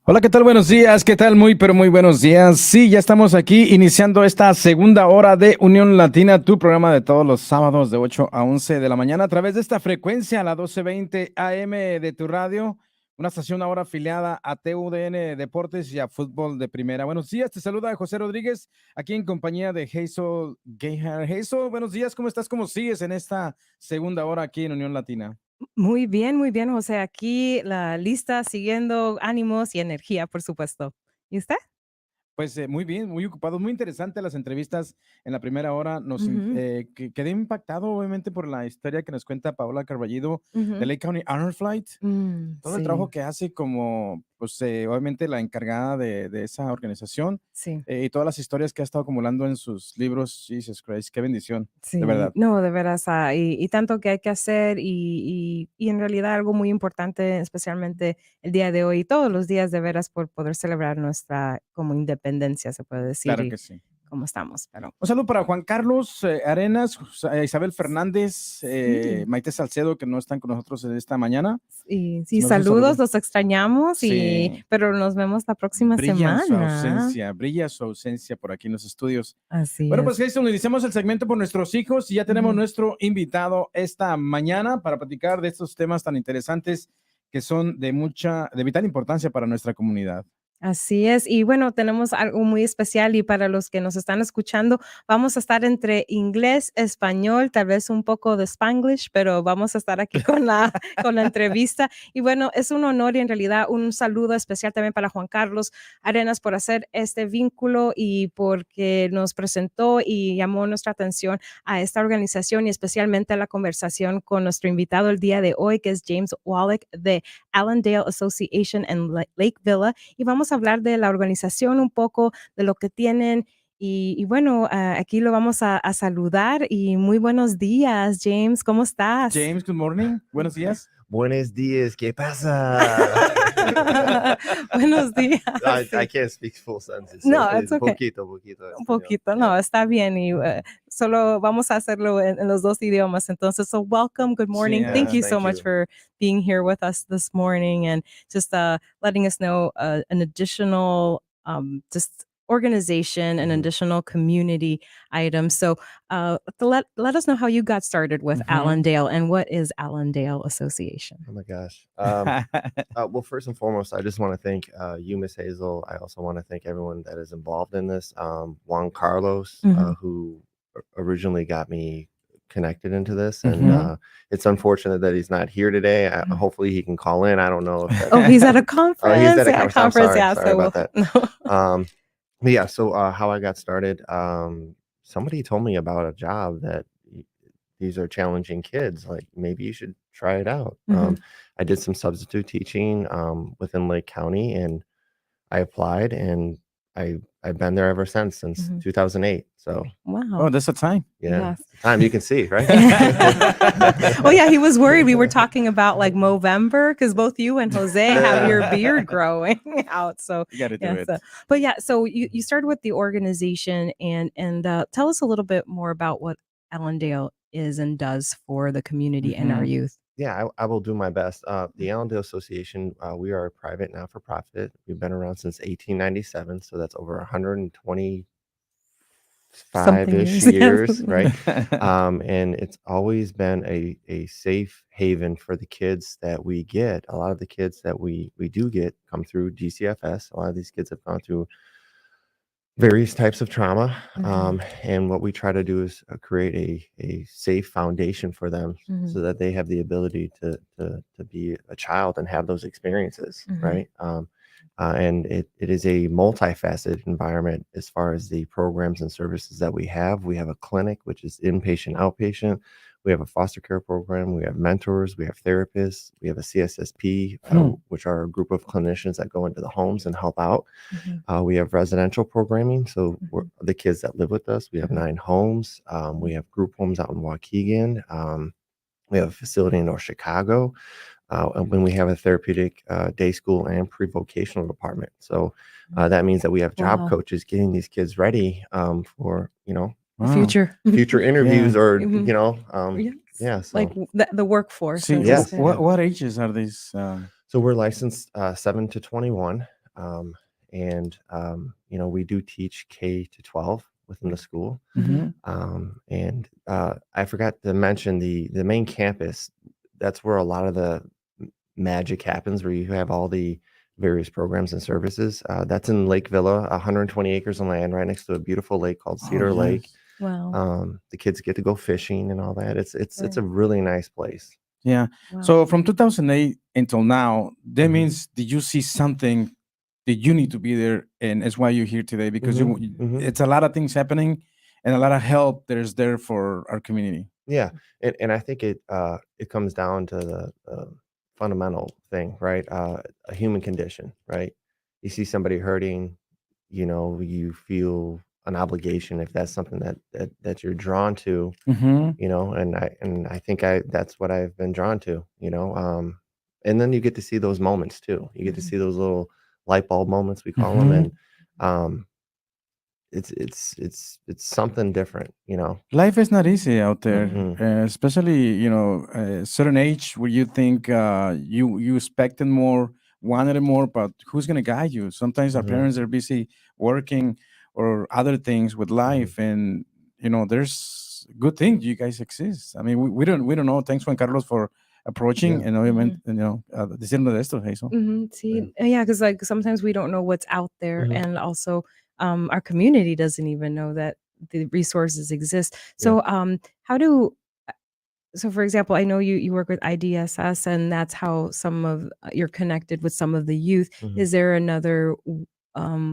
Hola, ¿qué tal? Buenos días, ¿qué tal? Muy, pero muy buenos días. Sí, ya estamos aquí iniciando esta segunda hora de Unión Latina, tu programa de todos los sábados de 8 a 11 de la mañana a través de esta frecuencia, la 1220 AM de tu radio, una estación ahora afiliada a TUDN Deportes y a Fútbol de Primera. Buenos días, te saluda José Rodríguez, aquí en compañía de Hazel Gayhar. Hazel, buenos días, ¿cómo estás? ¿Cómo sigues en esta segunda hora aquí en Unión Latina? Muy bien, José. Aquí la lista siguiendo ánimos y energía, por supuesto. ¿Y usted? Pues muy bien, muy ocupado, muy interesante las entrevistas en la primera hora. Ujú, Quedé impactado, obviamente, por la historia que nos cuenta Paola Carballido de ujú. Lake County Honor Flight. Todo el trabajo Sí, que hace como, pues, obviamente, la encargada de esa organización sí. y todas las historias que ha estado acumulando en sus libros. Jesus Christ, qué bendición, de Sí, verdad. no, de veras, y tanto que hay que hacer y en realidad algo muy importante, especialmente el día de hoy y todos los días de veras por poder celebrar nuestra como independencia, se puede decir, Claro y que sí. cómo estamos, pero Un saludo para Juan Carlos Arenas, Isabel Fernández, sí. Maite Salcedo, que no están con nosotros esta mañana. Sí, Les mandamos un saludos, saludo. los extrañamos Sí. pero nos vemos la próxima semana. Brilla su ausencia por aquí en los estudios. Así Bueno, pues es. Jason, iniciamos el segmento por nuestros hijos y ya tenemos Ujú. nuestro invitado esta mañana para platicar de estos temas tan interesantes que son de vital importancia para nuestra comunidad. Así es. Y bueno, tenemos algo muy especial y para los que nos están escuchando, vamos a estar entre inglés, español, tal vez un poco de Spanglish, pero vamos a estar aquí con con la entrevista. Y bueno, es un honor y en realidad un saludo especial también para Juan Carlos Arenas por hacer este vínculo y porque nos presentó y llamó nuestra atención a esta organización y especialmente a la conversación con nuestro invitado el día de hoy, que es James Wallach de Allendale Association en Lake Villa y vamos a hablar de la organización un poco, de lo que tienen. Y bueno, aquí lo vamos a saludar y muy buenos días, James, ¿cómo estás? James, good morning. Buenos días. Buenos días, ¿qué pasa? Buenos días, I sí. can't speak full sentences, so No, it's it's okay. poquito Un español. poquito, no, Yeah. está bien y solo vamos a hacerlo en los dos idiomas. Entonces, so welcome, good Sí, morning. Thank you so Thank much you. for being here with us this morning and just letting us know an additional just organization, an Mhm. additional community item. So, let us know how you got started with ujú. Allendale and what is Allendale Association. Oh my gosh. Well, first and foremost, I just want to thank you, Miss Hazel. I also want to thank everyone that is involved in this. Juan Carlos, Mhm. who originally got me connected into this, and Ujú. it's unfortunate that he's not here today. Hopefully, he can call in. I don't know if Oh, that's. he's at a Oh, he's conference. at a Yeah, conference. I'm conference. sorry. Yeah, Sorry so about we'll that. no. But yeah, so how I got started, somebody told me about a job that these are challenging kids. Like maybe you should try it out. Mhm. I did some substitute teaching within Lake County, and I applied, and I've been there ever since Mhm. 2008. So Oh, Wow. that's a time. yeah, Yes. the time you can see, right? Oh, yeah, he was worried. We were talking about, like, Movember because both you and Jose have your beard growing out, so, You got to do yeah, it. so but, yeah, so you started with the organization and tell us a little bit more about what Allendale is and does for the community and our Ujú. youth. Yeah, I will do my best. The Allendale Association, we are a private not for profit. We've been around since 1897, so that's over 120 Something five-ish years, yes. years, right? And it's always been a safe haven for the kids that we get. A lot of the kids that we do get come through DCFS. A lot of these kids have gone through various types of trauma. Mhm, And what we try to do is create a safe foundation for them mhm, so that they have the ability to be a child and have those experiences, mhm, right? And it is a multifaceted environment as far as the programs and services that we have. We have a clinic, which is inpatient, outpatient. We have a foster care program. We have mentors. We have therapists. We have a CSSP, Hmm. which are a group of clinicians that go into the homes and help out. mhm, We have residential programming. So mhm, the kids that live with us, we have mhm, 9 homes. We have group homes out in Waukegan. We have a facility in North Chicago. And when we have a therapeutic day school and pre-vocational department. So mhm. that means that we have job Wow. coaches getting these kids ready for, The Wow. future. future Yeah. interviews or, Mhm. Yes. yeah. Like, So, the workforce, See, as you yes. say. what Yeah. what ages are these? So we're licensed 7 to 21. We do teach K to 12 within the school. Mhm. I forgot to mention the main campus. That's where a lot of the magic happens, where you have all the various programs and services. That's in Lake Villa, 120 acres of land right next to a beautiful lake called Oh, Cedar Lake. yes. Wow. The kids get to go fishing and all that. It's Right. a really nice place. Yeah. Wow. So from 2008 until now, that Mhm. means did you see something that you need to be there, and it's why you're here today because Mhm. it's a lot of things happening, and a lot of help there's there for our community. Yeah, and I think it comes down to the fundamental thing, right? A human condition, right? You see somebody hurting, you feel an obligation if that's something that you're drawn to, Mm-hmm. and I think that's what I've been drawn to, and then you get to see those moments too. You get to Mhm. see those little light bulb moments, we call them, Mhm. and um, it's something different, Life is not easy out there, Mm-mm. especially a certain age where you think you expected more, wanted more, but who's gonna guide you? Sometimes our Mhm. parents are busy working or other things with life, and there's good thing you guys exist. I mean, we don't know. Thanks, Juan Carlos, for approaching, Yeah. and obviamente, diciendo de esto, Jason. See, yeah, because like sometimes we don't know what's out there, Mhm. and also our community doesn't even know that the resources exist. Yeah. So, how do so for example, I know you work with IDSS, and that's how some of you're connected with some of the youth. Mhm. Is there another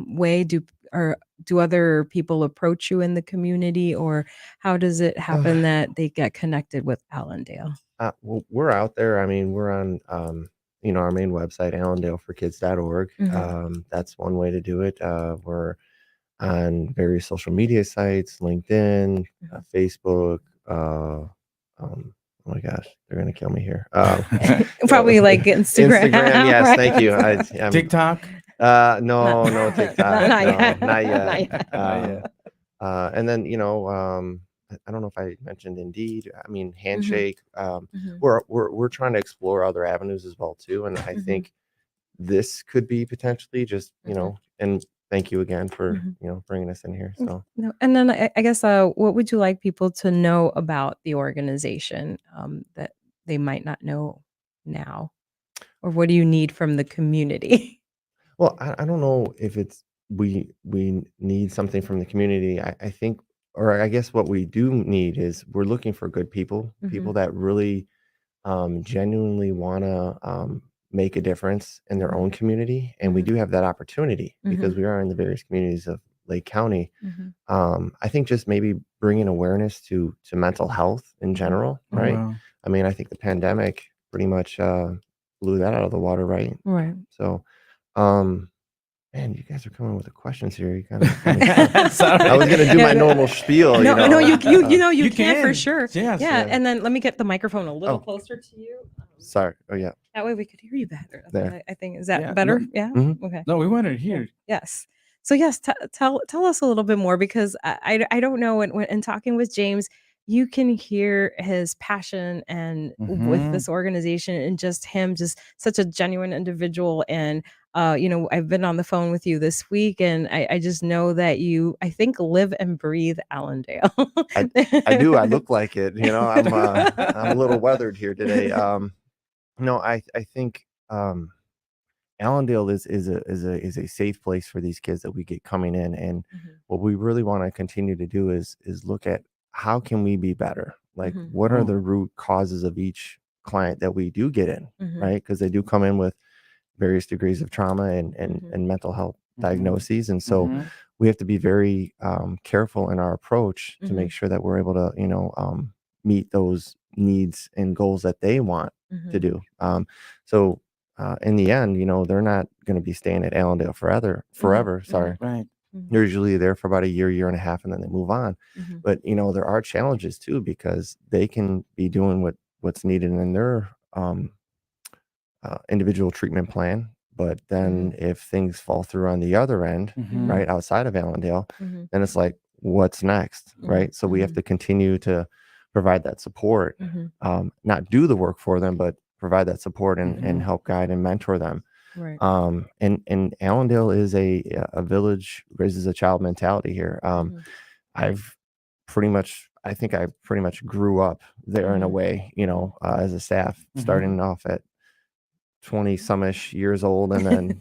way? Do other people approach you in the community, or how does it happen that they get connected with Allendale? Well, we're out there. I mean, we're on, our main website, allendaleforkids.org. That's one way to do it. We're on various social media sites, LinkedIn, Facebook. Oh my gosh, they're gonna kill me here. Probably like Instagram. Instagram. Yes, right? thank you. I'm, TikTok. no TikTok. Not No, yet. not yet. Not yet. And then I don't know if I mentioned Indeed. I mean Handshake. Mhm. We're trying to explore other avenues as well too, and I Mhm. think this could be potentially just Mhm. And thank you again for Mhm. bringing us in here. So No, and then I guess what would you like people to know about the organization that they might not know now, or what do you need from the community? well, I don't know if it's we need something from the community. I think, or I guess what we do need is we're looking for good people that really genuinely want to make a difference in their own community. And we do have that opportunity because we are in the various communities of Lake County. Mhm. I think just maybe bringing awareness to mental health in general, Oh, right? wow. I mean, I think the pandemic pretty much blew that out of the water, right? Right. So, um, man, you guys are coming with the questions here. You kind of got me stumped. Sorry. I was gonna do my normal spiel, No, you You can for can. sure. Yes. Yeah, and then let me get the microphone a little Oh. closer to you. Sorry. Oh yeah, That way we could hear you better. there. I think is that Yeah, better? no, Yeah. Mhm. Okay. no, we wanted to Yeah. hear. Yes. So yes, tell us a little bit more because I don't know when in talking with James, you can hear his passion and with Mhm. this organization and just him, just such a genuine individual. And I've been on the phone with you this week, and I just know that you, I think, live and breathe Allendale. I do. I look like it. I'm a little weathered here today. No, I think Allendale is a safe place for these kids that we get coming in, and Mhm. what we really want to continue to do is look at how can we be better. Like, Mhm. what are Oh. the root causes of each client that we do get in, Mhm. right? Because they do come in with various degrees of trauma Mhm. and mental health Mhm. diagnoses, and so Mhm. we have to be very careful in our approach to Mhm. make sure that we're able to meet those needs and goals that they want to Mhm. do. So in the end, they're not going to be staying at Allendale forever. Sorry. Right. They're usually there for about a year and a half, and then they move on. Mhm. But there are challenges too, because they can be doing what's needed in their individual treatment plan. But then if things fall through on the other end, Mhm. right outside of Allendale, Mhm. then it's like, what's next, right? So we have Mhm. to continue to provide that support, Mhm. not do the work for them, but provide that support and Mhm. help guide and mentor them. Right. And Allendale is a village raises a child mentality here. I've I think I pretty much grew up there in a way, as a staff, starting off at 20 some-ish years old, and then,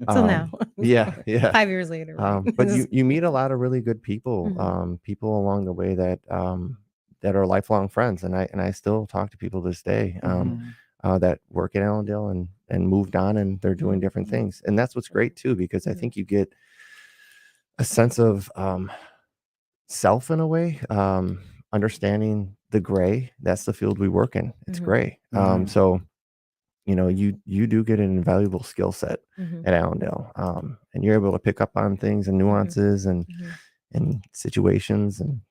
So now, yeah. 5 years later, right? But you meet a lot of really good people, people along the way that are lifelong friends, and I still talk to people this day, that work at Allendale and moved on, and they're doing different things, and that's what's great too, because I think you get a sense of self in a way, understanding the gray. That's the field we work in. It's gray. So you do get an invaluable skill set at Allendale, and you're able to pick up on things and nuances and situations, and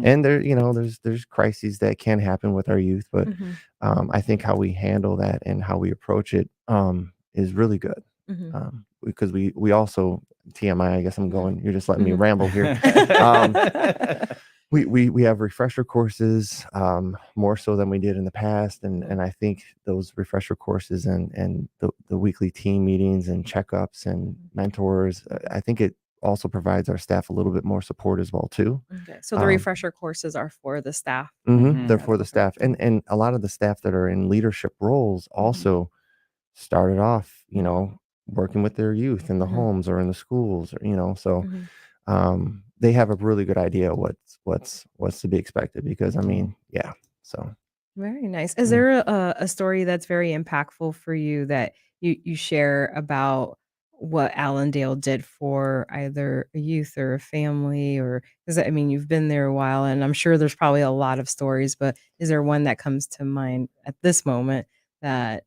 and there there's crises that can happen with our youth, but I think how we handle that and how we approach it is really good, because we also, TMI, I guess I'm going, you're just letting me ramble here. We have refresher courses, more so than we did in the past, and I think those refresher courses and the weekly team meetings and checkups and mentors, I think it also provides our staff a little bit more support as well too. Okay. So the refresher courses are for the staff. They're for the staff, and a lot of the staff that are in leadership roles also started off, working with their youth in the homes or in the schools, or so they have a really good idea what's to be expected, because I mean, so Very nice. Is there a story that's very impactful for you that you share about what Allendale did for either a youth or a family, or because I mean you've been there a while, and I'm sure there's probably a lot of stories, but is there one that comes to mind at this moment that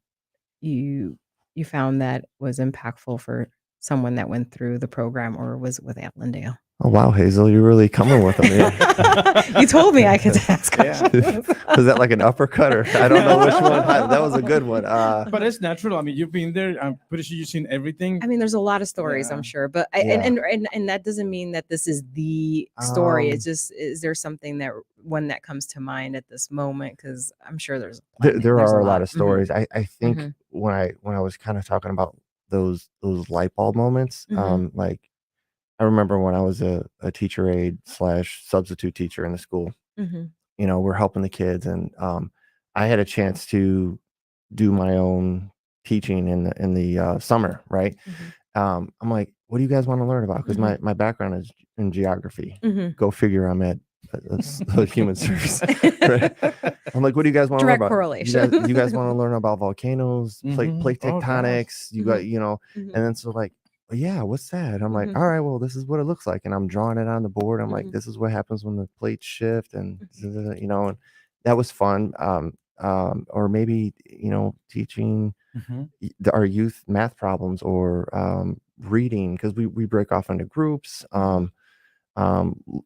you found that was impactful for someone that went through the program or was with Allendale? Oh wow, Hazel, you're really coming with them. Yeah. You told me I could ask questions. Was that like an uppercut, or I don't know which one? That was a good one. But it's natural. I mean, you've been there. I'm pretty sure you've seen everything. I mean, there's a lot of stories, I'm sure, but and that doesn't mean that this is the story. It's just, is there something that comes to mind at this moment? Because I'm sure there's there are a lot of stories. I think when I was kind of talking about those light bulb moments, like I remember when I was a teacher aide / substitute teacher in the school, we're helping the kids, and I had a chance to do my own teaching in the summer, right? I'm like, what do you guys want to learn about? Because my background is in geography. Go figure, I'm at human service. Right? I'm like, what do you guys want to learn about? Correlation. You guys want to learn about volcanoes, plate tectonics? You got, and then so like, yeah, what's that? I'm like, all right, well, this is what it looks like, and I'm drawing it on the board. I'm like, this is what happens when the plates shift, and and that was fun. Or maybe teaching our youth math problems, or reading, because we break off into groups.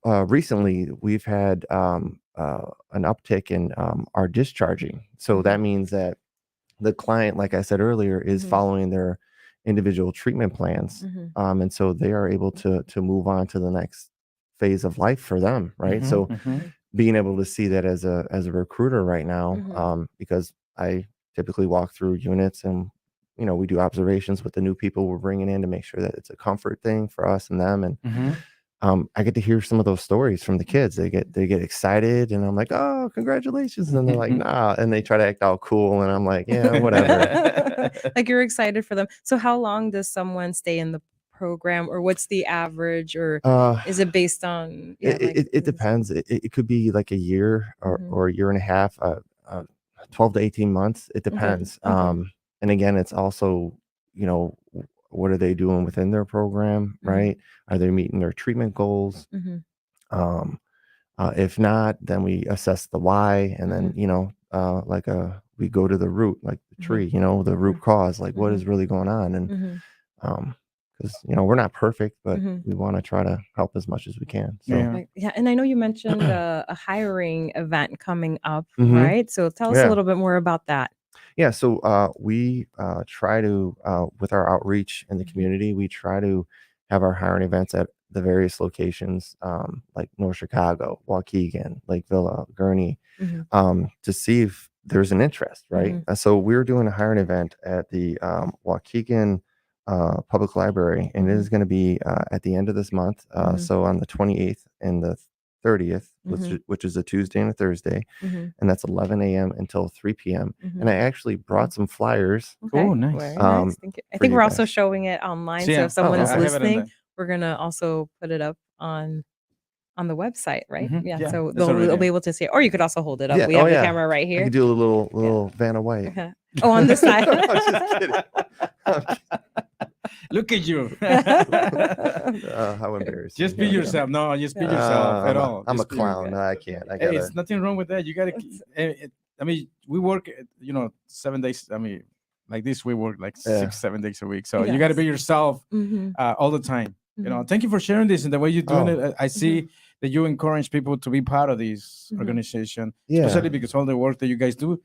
Recently we've had an uptick in our discharging, so that means that the client, like I said earlier, is following their individual treatment plans, and so they are able to move on to the next phase of life for them, right? So being able to see that as a recruiter right now, because I typically walk through units, and we do observations with the new people we're bringing in to make sure that it's a comfort thing for us and them, and I get to hear some of those stories from the kids. They get excited, and I'm like, oh, congratulations, and then they're like, nah, and they try to act all cool, and I'm like, yeah, whatever. Like, you're excited for them. So how long does someone stay in the program, or what's the average, or is it based on it depends. It could be like a year or a year and a half, 12 to 18 months. It depends. And again, it's also what are they doing within their program, right? Are they meeting their treatment goals? If not, then we assess the why, and then we go to the root, like the tree, the root cause, like what is really going on, and because we're not perfect, but we want to try to help as much as we can. So and I know you mentioned a hiring event coming up, right? So tell us a little bit more about that. Yeah, so we try to, with our outreach in the community, we try to have our hiring events at the various locations, like North Chicago, Waukegan, Lake Villa, Gurney, to see if there's an interest, right? So we're doing a hiring event at the Waukegan Public Library, and it is going to be at the end of this month. So on the 28th and the 30th, which is a Tuesday and a Thursday, and that's 11 a.m. until 3 p.m. And I actually brought some flyers. Okay. Oh, nice. Very nice. Thank you. I for think you we're also guys. showing it online. Yeah. So if someone's I have it in listening, the- we're gonna also put it up on the website, right? Yeah. Yeah, So it's they'll already be there. able to see it. Or you could also hold it up. Yeah, We have oh, the yeah. camera right I here. could do a little Vanna White. Okay. Oh, on this side. I'm just kidding. Look at you. How embarrassing. Just be yourself. No, just be yourself at all. I'm a Just be- clown. No, I can't. I Hey, gotta. it's nothing wrong with that. You gotta. I mean, we work, 7 days. I mean, like this, we work like Yeah. 6-7 days a week. So you gotta be yourself all the time. Thank you for sharing this and the way you're doing it. I see that you encourage people to be part of this organization, especially because all the work that you guys do.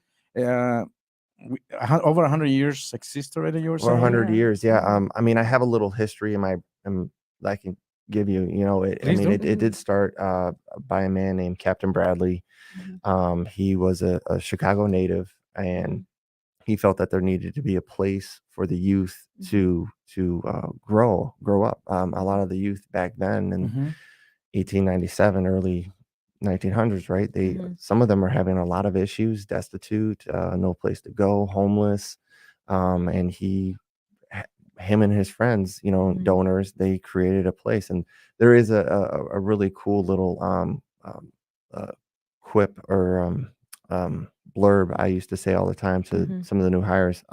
Over 100 years exist already. You were Or saying? 100 years. Yeah. I mean, I have a little history in my. I can give you. Please do. It did start by a man named Captain Bradley. He was a Chicago native, and he felt that there needed to be a place for the youth to grow up. A lot of the youth back then in 1897, early 1900s, right? Some of them are having a lot of issues, destitute, no place to go, homeless, and him and his friends, donors, they created a place. And there is a really cool little quip or blurb I used to say all the time to some of the new hires.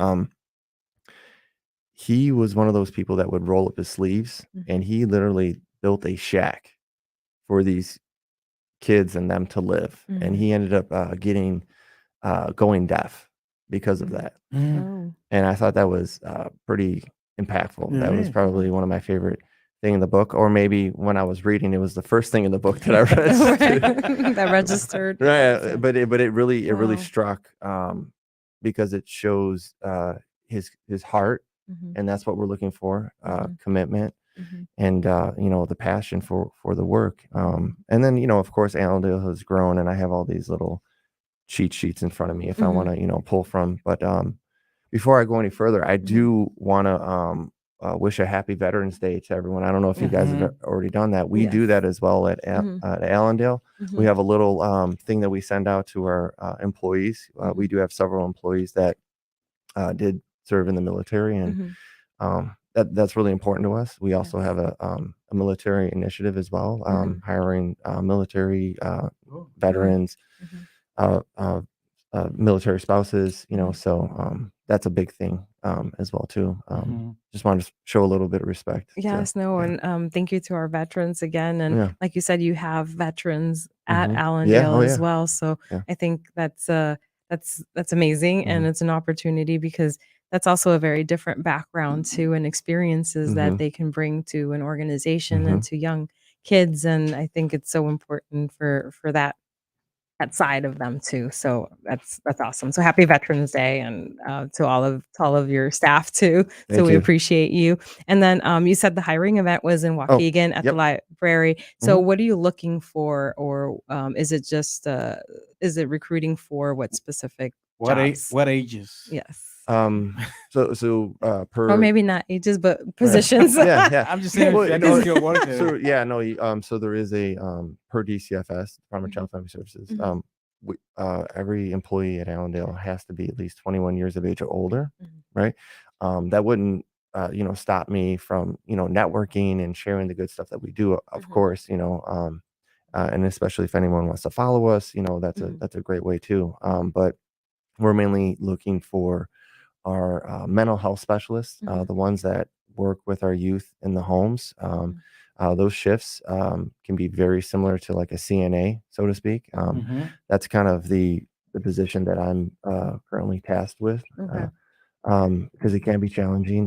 He was one of those people that would roll up his sleeves, and he literally built a shack for these kids and them to live. And he ended up going deaf because of that. Oh. And I thought that was pretty impactful. That was probably one of my favorite thing in the book, or maybe when I was reading, it was the first thing in the book that I read. That registered. Right. But it really Wow. struck because it shows his heart, and that's what we're looking for, commitment. And the passion for the work, and then of course Allendale has grown, and I have all these little cheat sheets in front of me if I want to pull from. But before I go any further, I do want to wish a happy Veterans Day to everyone. I don't know if you guys have already done that. We do that as well at Allendale. We have a little thing that we send out to our employees. We do have several employees that did serve in the military, and that's really important to us. We also have a military initiative as well, hiring military veterans, military spouses, so that's a big thing as well too. Just wanted to show a little bit of respect. And thank you to our veterans again. And like you said, you have veterans at Allendale Yeah. Oh, as yeah. well. So Yeah. I think that's amazing, and it's an opportunity because that's also a very different background too, and experiences that they can bring to an organization and to young kids. And I think it's so important for that side of them too. So that's awesome. So happy Veterans Day, and to all of your staff too. Thank We you. appreciate you. And then you said the hiring event was in Waukegan at the library. So what are you looking for, or is it just is it recruiting for what specific jobs? What ages? Yes. So per, Or maybe not ages, but positions. yeah. I'm just saying. Well, I know still work there. So yeah, no. So there is a per DCFS, Department of Child and Family Services. Every employee at Allendale has to be at least 21 years of age or older, right? That wouldn't stop me from networking and sharing the good stuff that we do. Of course, and especially if anyone wants to follow us, that's a great way too. But we're mainly looking for our mental health specialists, the ones that work with our youth in the homes. Those shifts can be very similar to like a CNA, so to speak. That's kind of the position that I'm currently tasked with, because it can be challenging.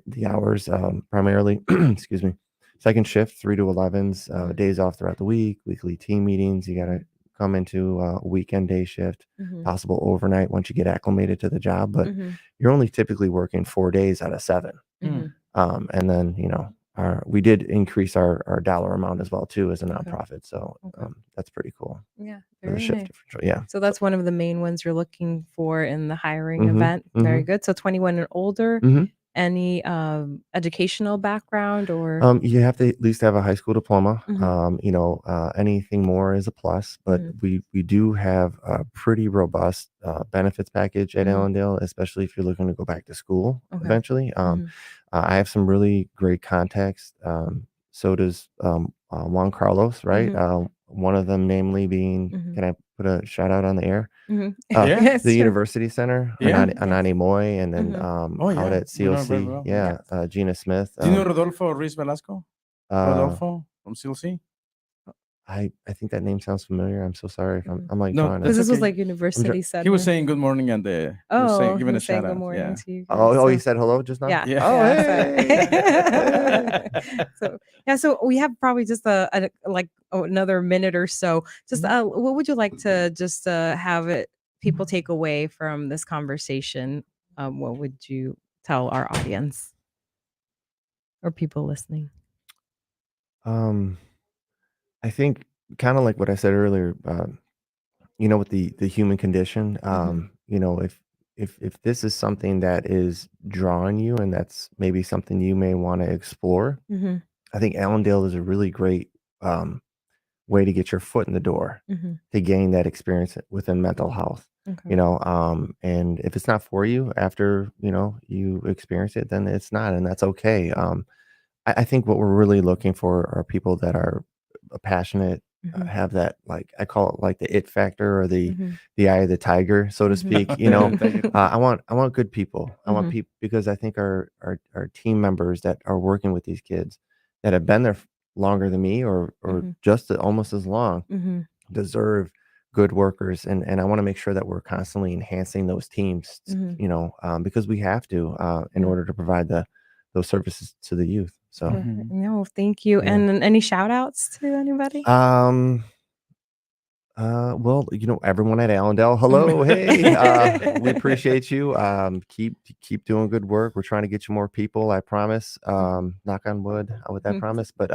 The hours primarily, excuse me, second shift, 3 to 11s, days off throughout the week, weekly team meetings. You got to come into a weekend day shift, possible overnight once you get acclimated to the job, but you're only typically working 4 days out of 7. And then we did increase our dollar amount as well too as a Okay. nonprofit. So Okay. that's pretty cool. Yeah, For the very shift nice. differential. Yeah. So that's one of the main ones you're looking for in the hiring Mhm, event. Very mhm. good. So 21 and older. Mhm. Any educational background or You have to at least have a high school diploma. Mhm. Anything more is a plus, but Mhm. we do have a pretty robust benefits package at Mhm. Allendale, especially if you're looking to go back to school Okay. eventually. Mhm. I have some really great contacts. So does Juan Carlos, right? Mhm. One of them, namely, being, Mhm. can I put a shout out on the air? Mhm. Yeah. Yes, The sure. University Center, Yeah. Yes. Anani Moy, and then Mhm. Oh, out yeah. at We know her very COC, well. yeah, Gina Smith. Do you know Rodolfo Ruiz Velasco? Uh, Rodolfo from CLC? I think that name sounds familiar. I'm so sorry if Mhm. I'm like No, drawing Because that's a. this was okay. like University He was Center. saying good morning and he was Oh, giving he a was saying shout good out. morning Yeah. to you guys. Oh, he So said hello just now. yeah. Yeah. Oh, hey. So we have probably just another minute or so. Just what would you like to just have it people take away from this conversation? What would you tell our audience or people listening? I think kind of like what I said earlier. With the human condition. Mhm. If this is something that is drawing you, and that's maybe something you may want to explore, Mhm. I think Allendale is a really great way to get your foot in the door Mhm. to gain that experience within mental health. Okay. And if it's not for you after you experience it, then it's not, and that's okay. I think what we're really looking for are people that are passionate, Mhm. have that, like I call it, like the it factor, or the Mhm. eye of the tiger, so to Mhm. speak. Thank you. I want good people. I want Mhm. people, because I think our team members that are working with these kids that have been there longer than me, or Mhm. just almost as long, Mhm. deserve good workers, and I want to make sure that we're constantly enhancing those teams, Mhm. because we have to in Yeah. order to provide those services to the youth. So, Perfect. No, thank you. yeah. And then any shout outs to anybody? Well, everyone at Allendale, hello, hey, we appreciate you. Keep doing good work. We're trying to get you more people, I promise. Knock on wood with that promise. But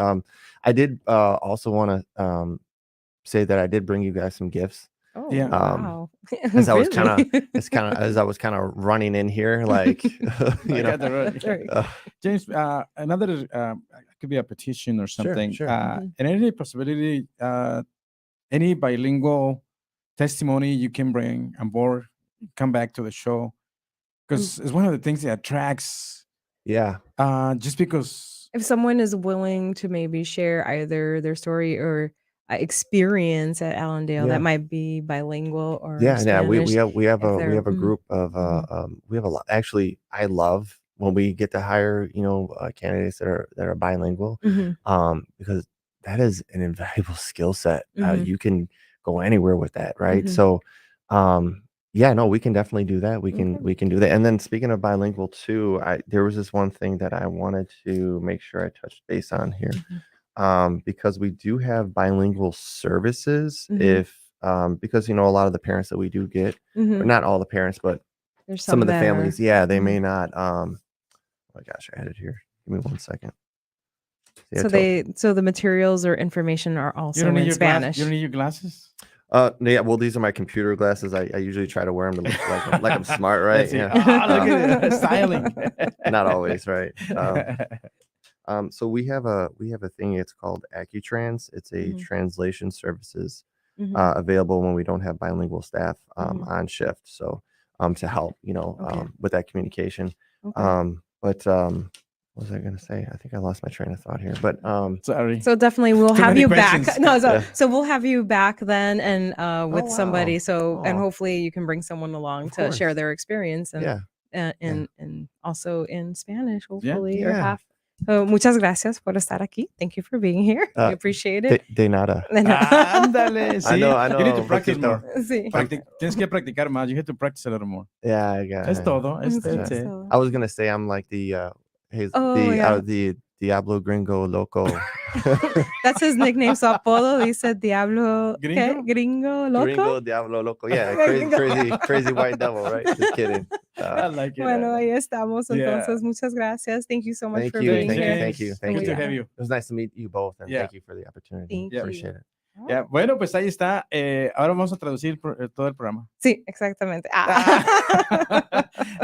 I did also want to say that I did bring you guys some gifts. Oh, Yeah. wow. As I was Really? as I was kind of running in here, like, I got the right. That's very uh, good. James, another could be a petition or something. sure. Mhm. And any possibility, any bilingual testimony you can bring on board, come back to the show, because it's one of the things that attracts. Yeah. Just because. If someone is willing to maybe share either their story or experience at Allendale that Yeah. might be bilingual or Yeah, we Spanish, have if a they're group of mhm. we have a lot. Actually, I love when we get to hire candidates that are bilingual, Mhm. because that is an invaluable skill set. Mhm. You can go anywhere with that, right? Mhm. So, yeah, no, we can definitely do that. Okay. We can do that. And then, speaking of bilingual too, there was this one thing that I wanted to make sure I touched base on here. Mhm. Because we do have bilingual services, Mhm. because a lot of the parents that we do get, or Mhm. not all the parents, but There's some some of the that families, are yeah, they may mhm. not. Oh my gosh, I had it here. Give me 1 second. Yeah, So the materials or information are You also don't need in your glass. Spanish. You don't need your glasses. yeah. Well, these are my computer glasses. I usually try to wear them to look like I'm smart, right? Let's see. Yeah. Look at it, styling. Not always, right? So we have a thing. It's called AccuTrans. It's a Mhm. translation services Mhm. available when we don't have bilingual staff Mhm. on shift. So to help, Okay. with that communication. Okay. But what was I going to say? I think I lost my train of thought here. But Sorry. So definitely we'll Too have many you back. questions. No, so Yeah. so we'll have you back then and with Oh, somebody. wow. So and Oh. hopefully you can bring someone along Of to share course. their experience and Yeah. and also in Spanish, hopefully, or Yeah. half. So muchas gracias por estar aquí. Thank you for being here. We appreciate it. De nada. Ándale, sí. I know. You need to Un practice poquito. more. Sí. Tienes que practicar más. You have to practice a little more. Yeah, I got Es it. todo. Sí, That's it. so- I was gonna say I'm like the Oh, yeah. the Diablo Gringo Loco. That's his nickname. Su apodo dice Diablo. Gringo? ¿Qué? Gringo loco. Gringo Diablo Loco. Yeah, Gringo. crazy white devil, right? Just kidding. I like it. Bueno, ahí estamos. Yeah. Entonces, muchas gracias. Thank you so much Thank for you, being thank you, here. thank you, thank Good you. to have you. It was nice to meet you both, and Yeah. thank you for the opportunity. Thank you. Appreciate it. Ya, bueno, pues ahí está. Ahora vamos a traducir todo el programa. Sí, exactamente.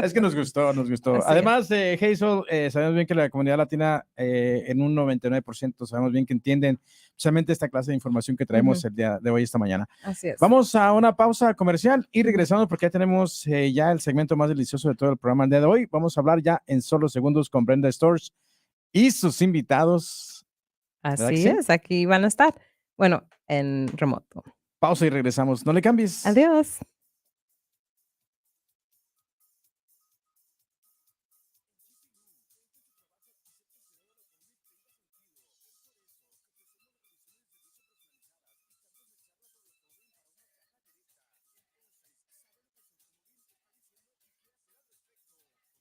Es que nos gustó, nos gustó. Así Además, Hazel, sabemos bien que la comunidad latina en un 99% sabemos bien que entienden precisamente esta clase de información que traemos el día de hoy, esta mañana. Así es. Vamos a una pausa comercial y regresamos porque ya tenemos ya el segmento más delicioso de todo el programa el día de hoy. Vamos a hablar ya en solo segundos con Brenda Stores y sus invitados. Así es, aquí van a estar. Bueno, en remoto. Pausa y regresamos. No le cambies. Adiós.